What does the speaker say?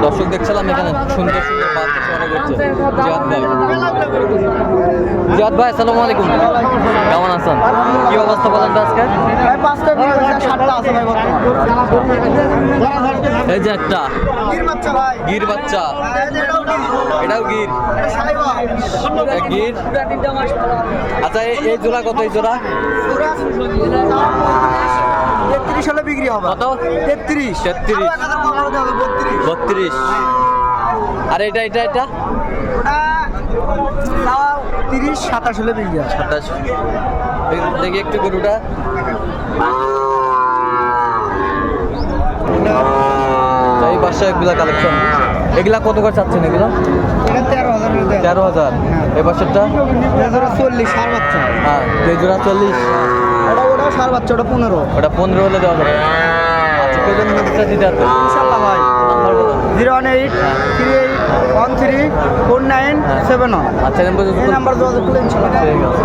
দর্শক দেখছিলাম এখানে সুন্দর সুন্দর বাচ্চা সংগ্রহ করছে জিয়াদ ভাই আসসালামু আলাইকুম, কেমন আছেন? কি অবস্থা বলেন তো আজকে? এই যে একটা গির বাচ্চা, এটাও গির, গির। আচ্ছা এই জোড়া কত? এই জোড়া 33 হলে বিক্রি হবে। কত? 33 33 32। আর এটা এটা এটা 30 27 হলে বিক্রি হবে। 27। দেখি একটু গরুটা। এই বাসায় এগুলা কালেকশন, এগুলা কত করে চাচ্ছেন? এগুলো এটা 13,000 13,000। এই বাসারটা 40 সার বাচ্চা। হ্যাঁ এই জোড়া 40। ওটা সার বাচ্চা, ওটা 15। ওটা 15 হলে দেওয়া যাবে। আচ্ছা কজন মধ্যে দিতে পারবে ইনশাআল্লাহ ভাই। নাম্বার বলো। 018 38 13 49 71। আচ্ছা এই নাম্বার যোগাযোগ করলে ইনশাআল্লাহ। ঠিক আছে।